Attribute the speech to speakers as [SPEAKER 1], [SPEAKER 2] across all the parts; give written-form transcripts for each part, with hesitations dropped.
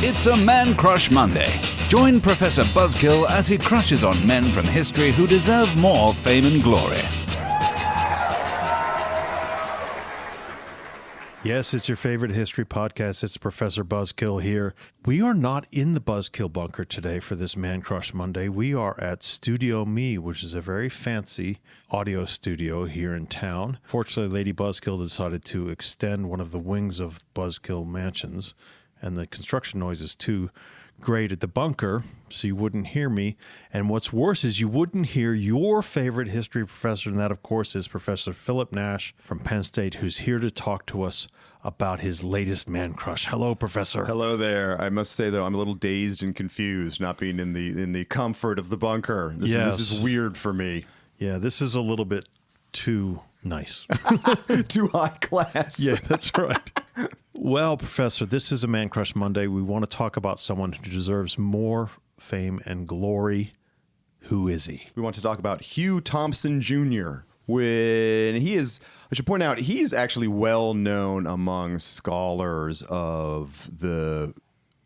[SPEAKER 1] It's a Man Crush Monday. Join Professor Buzzkill as he crushes on men from history who deserve more fame and glory.
[SPEAKER 2] Yes, it's your favorite history podcast. It's Professor Buzzkill here. We are not in the Buzzkill bunker today for this Man Crush Monday. We are at Studio Me, which is a very fancy audio studio here in town. Fortunately, Lady Buzzkill decided to extend one of the wings of Buzzkill Mansions, and the construction noise is too great at the bunker, so you wouldn't hear me. And what's worse is you wouldn't hear your favorite history professor, and that, of course, is Professor Philip Nash from Penn State, who's here to talk to us about his latest man crush. Hello, Professor.
[SPEAKER 3] Hello there. I must say, though, I'm a little dazed and confused, not being in the comfort of the bunker. This is weird for me.
[SPEAKER 2] Yeah, this is a little bit too nice.
[SPEAKER 3] Too high class.
[SPEAKER 2] Yeah, that's right. Well, Professor, this is a Man Crush Monday. We want to talk about someone who deserves more fame and glory. Who is he?
[SPEAKER 3] We want to talk about Hugh Thompson Jr. I should point out, he's actually well known among scholars of the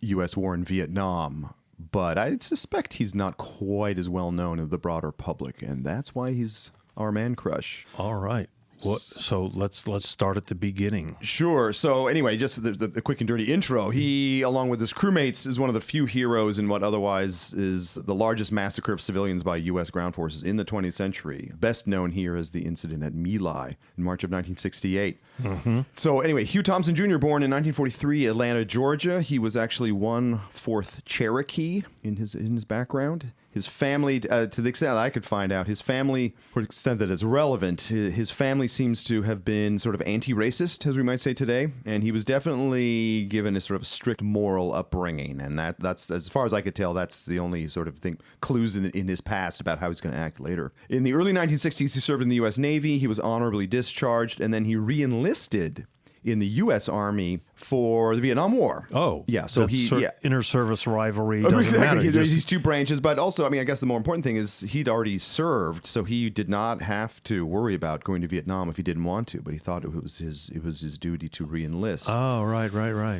[SPEAKER 3] U.S. war in Vietnam, but I suspect he's not quite as well known in the broader public, and that's why he's our man crush.
[SPEAKER 2] All right. So let's start at the beginning.
[SPEAKER 3] Sure. So anyway, just the quick and dirty intro. He, along with his crewmates, is one of the few heroes in what otherwise is the largest massacre of civilians by U.S. ground forces in the 20th century. Best known here as the incident at My Lai in March of 1968. Mm-hmm. So anyway, Hugh Thompson Jr., born in 1943, Atlanta, Georgia. He was actually 1/4 Cherokee in his background. His family, to the extent that I could find out, his family, for the extent that it's relevant, his family seems to have been sort of anti-racist, as we might say today, and he was definitely given a sort of strict moral upbringing, and that's, as far as I could tell, that's the only sort of clues in his past about how he's going to act later. In the early 1960s, he served in the U.S. Navy. He was honorably discharged, and then he re-enlisted in the U.S. Army for the Vietnam War.
[SPEAKER 2] Oh.
[SPEAKER 3] Yeah, so
[SPEAKER 2] inter-service rivalry doesn't matter.
[SPEAKER 3] These two branches, but also, I mean, I guess the more important thing is he'd already served, so he did not have to worry about going to Vietnam if he didn't want to, but he thought it was his duty to re-enlist.
[SPEAKER 2] Oh, right.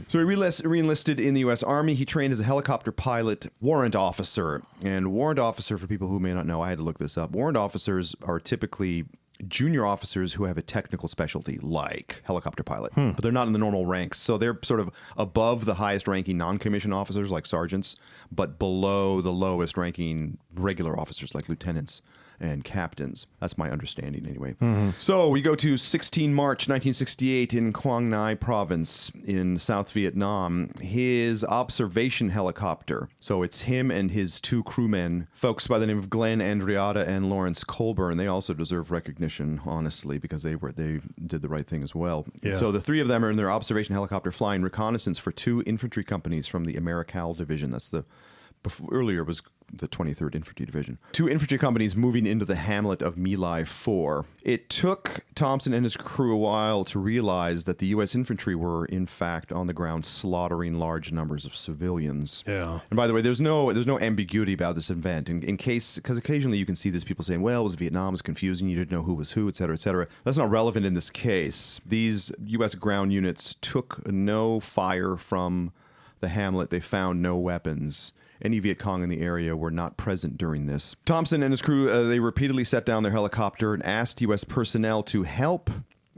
[SPEAKER 2] So
[SPEAKER 3] he re-enlisted in the U.S. Army. He trained as a helicopter pilot, warrant officer. And warrant officer, for people who may not know, I had to look this up. Warrant officers are typically junior officers who have a technical specialty like helicopter pilot, but they're not in the normal ranks. So they're sort of above the highest ranking non-commissioned officers like sergeants, but below the lowest ranking regular officers like lieutenants and captains. That's my understanding anyway. Mm-hmm. So we go to 16 March 1968 in Quang Ngai province in South Vietnam. His observation helicopter, so it's him and his two crewmen, folks by the name of Glenn Andreatta and Lawrence Colburn. They also deserve recognition, honestly, because they did the right thing as well. Yeah. So the three of them are in their observation helicopter flying reconnaissance for two infantry companies from the Americal Division. That's earlier was the 23rd Infantry Division. Two infantry companies moving into the hamlet of My Lai 4. It took Thompson and his crew a while to realize that the U.S. infantry were, in fact, on the ground slaughtering large numbers of civilians.
[SPEAKER 2] Yeah.
[SPEAKER 3] And by the way, there's no ambiguity about this event. In case, because occasionally you can see these people saying, well, it was Vietnam, it was confusing, you didn't know who was who, et cetera, et cetera. That's not relevant in this case. These U.S. ground units took no fire from the hamlet. They found no weapons. Any Viet Cong in the area were not present during this. Thompson and his crew, they repeatedly set down their helicopter and asked U.S. personnel to help.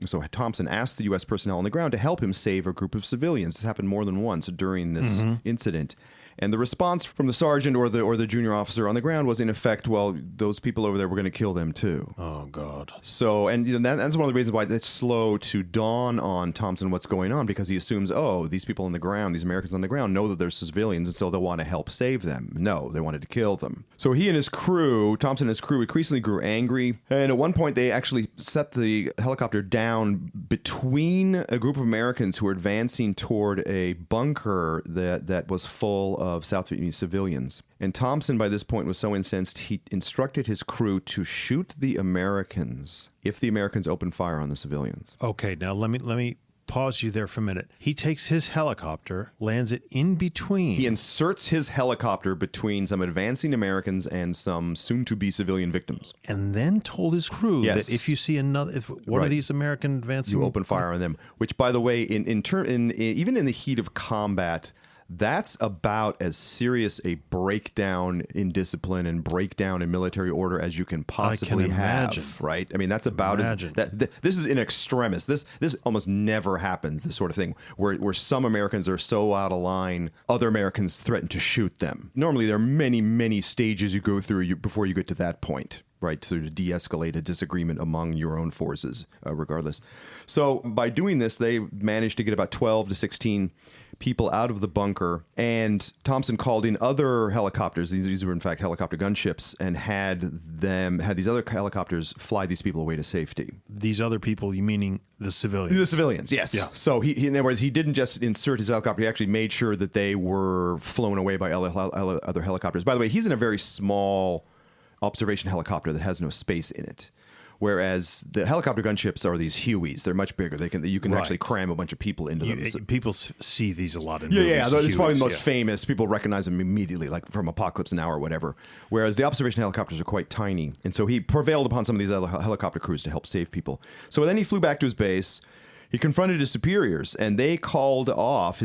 [SPEAKER 3] So Thompson asked the U.S. personnel on the ground to help him save a group of civilians. This happened more than once during this incident. And the response from the sergeant or the junior officer on the ground was, in effect, well, those people over there, we're going to kill them too.
[SPEAKER 2] Oh, God.
[SPEAKER 3] So, and that's one of the reasons why it's slow to dawn on Thompson what's going on, because he assumes, oh, these people on the ground, these Americans on the ground, know that they're civilians, and so they'll want to help save them. No, they wanted to kill them. So he and his crew, Thompson and his crew, increasingly grew angry. And at one point, they actually set the helicopter down between a group of Americans who were advancing toward a bunker that was full of South Vietnamese civilians. And Thompson, by this point, was so incensed, he instructed his crew to shoot the Americans if the Americans opened fire on the civilians.
[SPEAKER 2] Okay, now let me pause you there for a minute. He takes his helicopter, lands it in between.
[SPEAKER 3] He inserts his helicopter between some advancing Americans and some soon-to-be civilian victims.
[SPEAKER 2] And then told his crew that if you see one of these American advancing...
[SPEAKER 3] You open fire on them. Which, by the way, even in the heat of combat, That's about as serious a breakdown in discipline and breakdown in military order as you can possibly have, right? I mean, that's about this is in extremis. This almost never happens, this sort of thing, where some Americans are so out of line, other Americans threaten to shoot them. Normally, there are many, many stages you go through before you get to that point, right, to de-escalate a disagreement among your own forces, regardless. So by doing this, they managed to get about 12 to 16 people out of the bunker, and Thompson called in other helicopters. These were in fact helicopter gunships, and had these other helicopters fly these people away to safety.
[SPEAKER 2] These other people, you meaning the civilians?
[SPEAKER 3] The civilians, yes. Yeah. So he in other words, he didn't just insert his helicopter. He actually made sure that they were flown away by other helicopters. By the way, he's in a very small observation helicopter that has no space in it. Whereas the helicopter gunships are these Hueys. They're much bigger. You can actually cram a bunch of people into them.
[SPEAKER 2] People see these a lot in movies.
[SPEAKER 3] Yeah. It's probably the most famous. People recognize them immediately, like from Apocalypse Now or whatever. Whereas the observation helicopters are quite tiny. And so he prevailed upon some of these other helicopter crews to help save people. So then he flew back to his base. He confronted his superiors, and his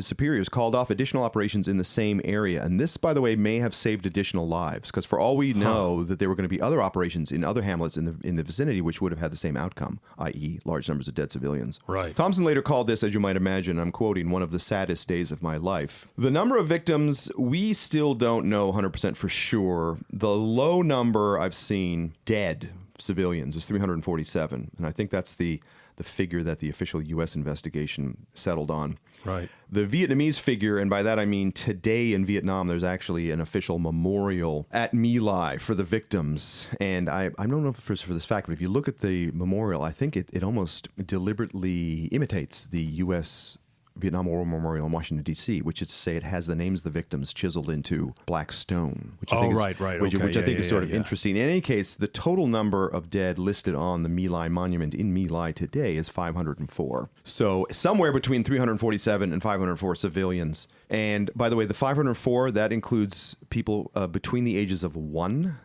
[SPEAKER 3] superiors called off additional operations in the same area. And this, by the way, may have saved additional lives, because for all we know, that there were going to be other operations in other hamlets in the vicinity which would have had the same outcome, i.e. large numbers of dead civilians.
[SPEAKER 2] Right.
[SPEAKER 3] Thompson later called this, as you might imagine, I'm quoting, one of the saddest days of my life. The number of victims, we still don't know 100% for sure. The low number I've seen dead civilians is 347, and I think that's the figure that the official U.S. investigation settled on.
[SPEAKER 2] Right.
[SPEAKER 3] The Vietnamese figure, and by that I mean today in Vietnam, there's actually an official memorial at My Lai for the victims. And I don't know for this fact, but if you look at the memorial, I think it almost deliberately imitates the U.S. Vietnam War Memorial in Washington, D.C., which is to say it has the names of the victims chiseled into black stone. Which I think is sort of interesting. In any case, the total number of dead listed on the My Lai monument in My Lai today is 504. So somewhere between 347 and 504 civilians. And by the way, the 504, that includes people between the ages of 1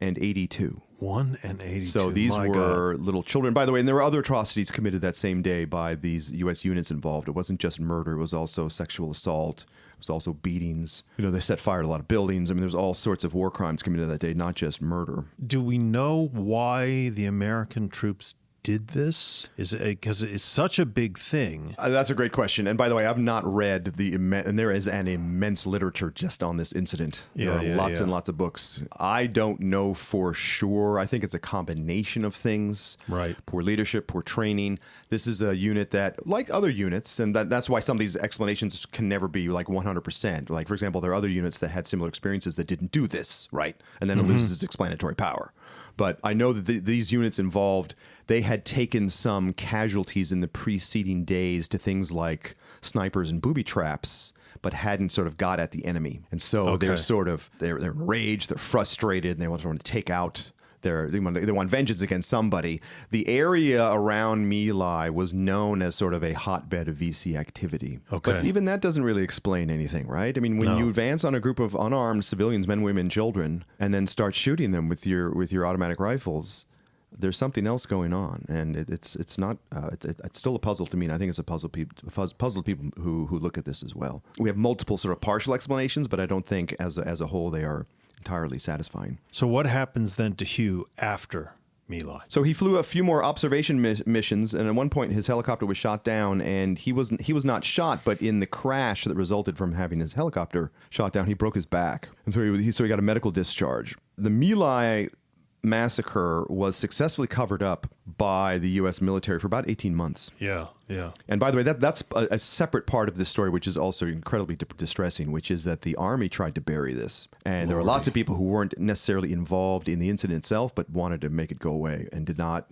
[SPEAKER 3] and 82.
[SPEAKER 2] 1 and 82.
[SPEAKER 3] So these were little children. By the way, and there were other atrocities committed that same day by these U.S. units involved. It wasn't just murder. It was also sexual assault. It was also beatings. They set fire to a lot of buildings. I mean, there was all sorts of war crimes committed that day, not just murder.
[SPEAKER 2] Do we know why the American troops did this? Is it because it's such a big thing?
[SPEAKER 3] That's a great question. And by the way, I've not read and there is an immense literature just on this incident. There are lots and lots of books. I don't know for sure. I think it's a combination of things.
[SPEAKER 2] Right.
[SPEAKER 3] Poor leadership, poor training. This is a unit that, like other units, and that's why some of these explanations can never be like 100%. Like, for example, there are other units that had similar experiences that didn't do this, right? And then it loses its explanatory power. But I know that these units involved, they had taken some casualties in the preceding days to things like snipers and booby traps, but hadn't sort of got at the enemy. And so they're enraged, they're frustrated, and they want to take out they want vengeance against somebody. The area around My Lai was known as sort of a hotbed of VC activity.
[SPEAKER 2] Okay.
[SPEAKER 3] But even that doesn't really explain anything, right? I mean, when you advance on a group of unarmed civilians, men, women, children, and then start shooting them with your automatic rifles, there's something else going on, and it's still a puzzle to me, and I think it's a puzzle to people who look at this as well. We have multiple sort of partial explanations, but I don't think as a whole they are entirely satisfying.
[SPEAKER 2] So what happens then to Hugh after My Lai?
[SPEAKER 3] So he flew a few more observation missions, and at one point his helicopter was shot down, and he was not shot, but in the crash that resulted from having his helicopter shot down, he broke his back, and so he got a medical discharge. The My Lai Massacre was successfully covered up by the U.S. military for about 18 months.
[SPEAKER 2] Yeah.
[SPEAKER 3] And by the way, that's a separate part of this story, which is also incredibly distressing, which is that the Army tried to bury this. And there were lots of people who weren't necessarily involved in the incident itself, but wanted to make it go away and did not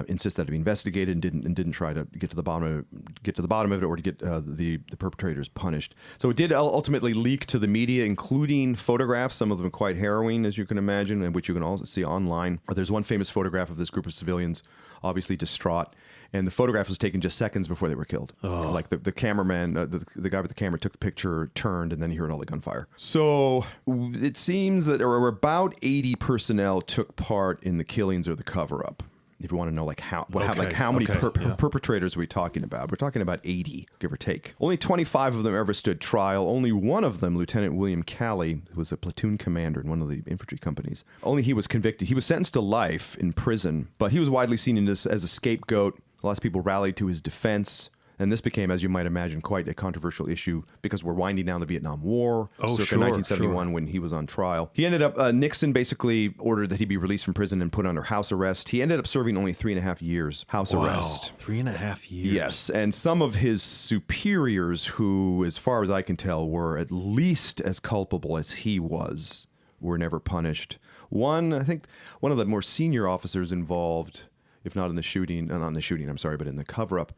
[SPEAKER 3] insist that it be investigated and didn't try to get to the bottom of it or to get the perpetrators punished. So it did ultimately leak to the media, including photographs, some of them quite harrowing, as you can imagine, and which you can also see online. There's one famous photograph of this group of civilians, obviously distraught. And the photograph was taken just seconds before they were killed. Like the cameraman, the guy with the camera took the picture, turned, and then he heard all the gunfire. So it seems that there were about 80 personnel took part in the killings or the cover-up. If you want to know how many perpetrators are we talking about? We're talking about 80, give or take. Only 25 of them ever stood trial. Only one of them, Lieutenant William Calley, who was a platoon commander in one of the infantry companies, only he was convicted. He was sentenced to life in prison, but he was widely seen as a scapegoat. A lot of people rallied to his defense. And this became, as you might imagine, quite a controversial issue because we're winding down the Vietnam War, circa 1971 when he was on trial. He ended up, Nixon basically ordered that he be released from prison and put under house arrest. He ended up serving only 3.5 years house arrest.
[SPEAKER 2] 3.5 years.
[SPEAKER 3] Yes, and some of his superiors who, as far as I can tell, were at least as culpable as he was, were never punished. I think one of the more senior officers involved, if not in the shooting, not in the shooting, I'm sorry, but in the cover-up,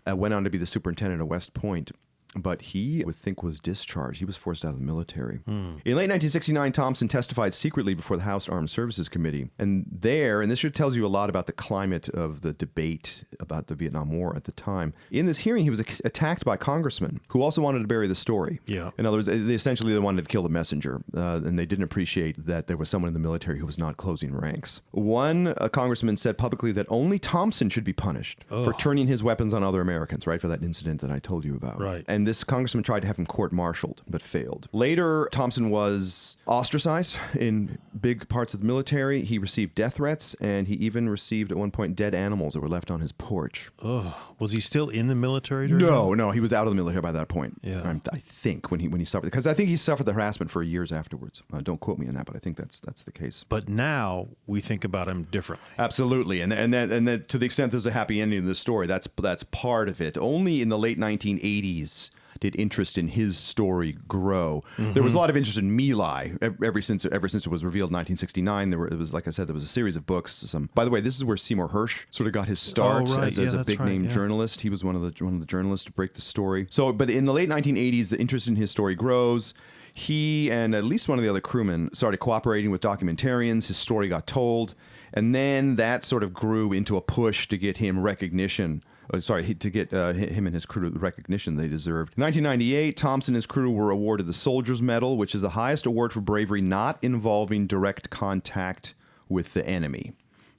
[SPEAKER 3] went on to be the superintendent of West Point, but he, I would think, was discharged. He was forced out of the military. In late 1969, Thompson testified secretly before the House Armed Services Committee. And this should tells you a lot about the climate of the debate about the Vietnam War at the time. In this hearing, he was attacked by congressmen who also wanted to bury the story.
[SPEAKER 2] Yeah.
[SPEAKER 3] In other words, they wanted to kill the messenger, and they didn't appreciate that there was someone in the military who was not closing ranks. One congressman said publicly that only Thompson should be punished for turning his weapons on other Americans, right, for that incident that I told you about.
[SPEAKER 2] Right.
[SPEAKER 3] And this congressman tried to have him court-martialed, but failed. Later, Thompson was ostracized in big parts of the military. He received death threats, and he even received, at one point, dead animals that were left on his porch.
[SPEAKER 2] Oh, was he still in the military during
[SPEAKER 3] No, he was out of the military by that point.
[SPEAKER 2] Yeah.
[SPEAKER 3] I think when he suffered, because I think he suffered the harassment for years afterwards. Don't quote me on that, but I think that's the case.
[SPEAKER 2] But now we think about him differently.
[SPEAKER 3] Absolutely, and then to the extent there's a happy ending to the story, that's part of it. Only in the late 1980s did interest in his story grow. There was a lot of interest in My Lai ever since it was revealed in 1969. There was, like I said, there was a series of books. By the way, this is where Seymour Hersh sort of got his start as a big name journalist. He was one of the journalists to break the story. So, but in the late 1980s, the interest in his story grows. He and at least one of the other crewmen started cooperating with documentarians. His story got told, and then that sort of grew into a push to get him recognition. To get him and his crew the recognition they deserved. In 1998, Thompson and his crew were awarded the Soldier's Medal, which is the highest award for bravery not involving direct contact with the enemy.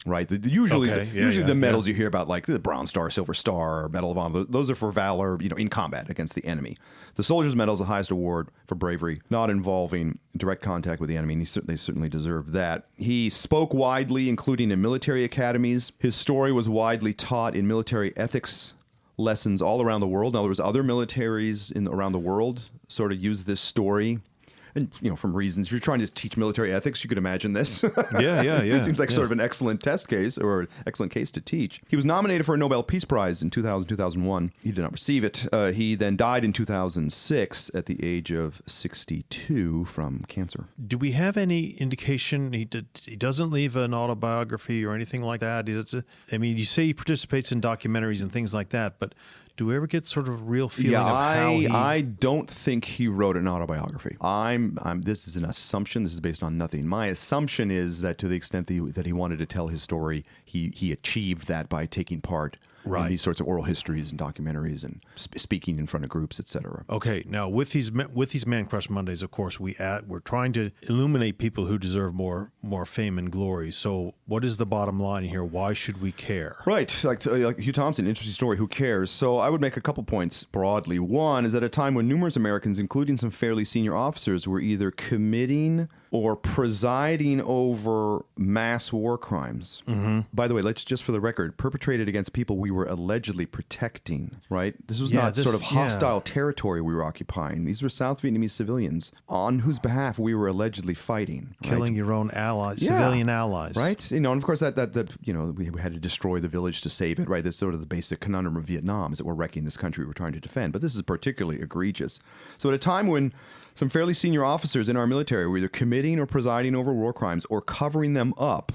[SPEAKER 3] Right. Usually the medals you hear about, like the Bronze Star, Silver Star, Medal of Honor, those are for valor, in combat against the enemy. The Soldier's Medal is the highest award for bravery, not involving direct contact with the enemy, and they certainly deserved that. He spoke widely, including in military academies. His story was widely taught in military ethics lessons all around the world. In other words, other militaries around the world sort of use this story. And, from reasons, if you're trying to teach military ethics, you could imagine this.
[SPEAKER 2] Yeah.
[SPEAKER 3] It seems like sort of an excellent test case or excellent case to teach. He was nominated for a Nobel Peace Prize in 2000-2001. He did not receive it. He then died in 2006 at the age of 62 from cancer.
[SPEAKER 2] Do we have any indication he doesn't leave an autobiography or anything like that? You say he participates in documentaries and things like that, but do we ever get sort of a real feeling of how
[SPEAKER 3] I don't think he wrote an autobiography. This is an assumption. This is based on nothing. My assumption is that to the extent that he wanted to tell his story, he achieved that by taking part in these sorts of oral histories and documentaries and speaking in front of groups, etc.
[SPEAKER 2] Okay, now with these Man Crush Mondays, of course, we're trying to illuminate people who deserve more fame and glory. So, what is the bottom line here? Why should we care?
[SPEAKER 3] Right, like Hugh Thompson, interesting story. Who cares? So, I would make a couple points broadly. One is at a time when numerous Americans, including some fairly senior officers, were either committing or presiding over mass war crimes. By the way, let's just for the record, perpetrated against people we were allegedly protecting, right? This was not sort of hostile territory we were occupying. These were South Vietnamese civilians on whose behalf we were allegedly fighting.
[SPEAKER 2] Killing your own allies, civilian allies.
[SPEAKER 3] Right? And of course that we had to destroy the village to save it, right? That's sort of the basic conundrum of Vietnam, is that we're wrecking this country we're trying to defend. But this is particularly egregious. So at a time when some fairly senior officers in our military were either committing or presiding over war crimes or covering them up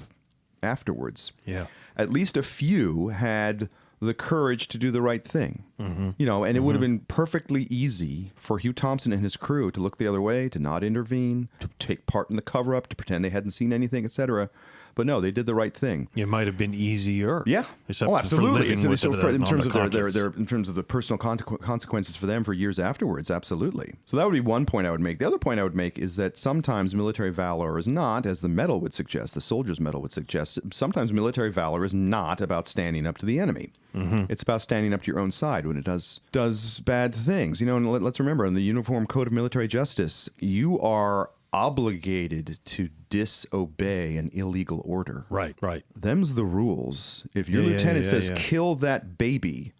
[SPEAKER 3] afterwards.
[SPEAKER 2] Yeah.
[SPEAKER 3] At least a few had the courage to do the right thing. And it would have been perfectly easy for Hugh Thompson and his crew to look the other way, to not intervene, to take part in the cover-up, to pretend they hadn't seen anything, etc. But no, they did the right thing.
[SPEAKER 2] It might have been easier.
[SPEAKER 3] Yeah.
[SPEAKER 2] Except
[SPEAKER 3] oh,
[SPEAKER 2] for
[SPEAKER 3] absolutely.
[SPEAKER 2] living with it
[SPEAKER 3] in
[SPEAKER 2] on
[SPEAKER 3] terms
[SPEAKER 2] the
[SPEAKER 3] of their
[SPEAKER 2] conscience.
[SPEAKER 3] in terms of the personal consequences for them for years afterwards, absolutely. So that would be one point I would make. The other point I would make is that sometimes military valor is not, as the medal would suggest, the soldier's medal would suggest, sometimes military valor is not about standing up to the enemy. Mm-hmm. It's about standing up to your own side when it does bad things. And let's remember, in the Uniform Code of Military Justice, you are obligated to disobey an illegal order.
[SPEAKER 2] Right.
[SPEAKER 3] Them's the rules. If your lieutenant says, kill that baby,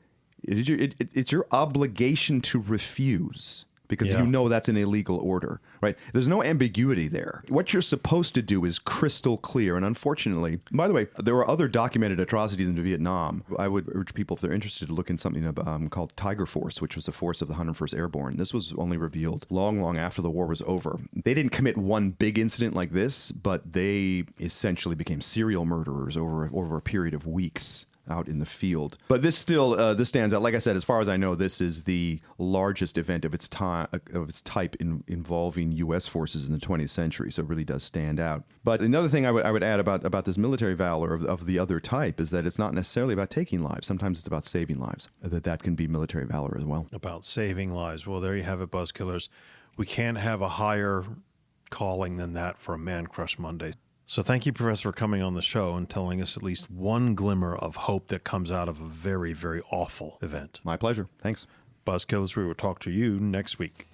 [SPEAKER 3] it's your obligation to refuse. Because you know that's an illegal order, right? There's no ambiguity there. What you're supposed to do is crystal clear. And unfortunately, by the way, there were other documented atrocities in Vietnam. I would urge people, if they're interested, to look in something called Tiger Force, which was a force of the 101st Airborne. This was only revealed long after the war was over. They didn't commit one big incident like this, but they essentially became serial murderers over a period of weeks out in the field. But this still this stands out. Like I said, as far as I know, this is the largest event of its type involving U.S. forces in the 20th century. So it really does stand out. But another thing I would add about this military valor of the other type is that it's not necessarily about taking lives. Sometimes it's about saving lives. That can be military valor as well.
[SPEAKER 2] About saving lives. Well, there you have it, Buzzkillers. We can't have a higher calling than that for a Man Crush Monday. So thank you, Professor, for coming on the show and telling us at least one glimmer of hope that comes out of a very, very awful event.
[SPEAKER 3] My pleasure. Thanks.
[SPEAKER 2] Buzzkillers, we will talk to you next week.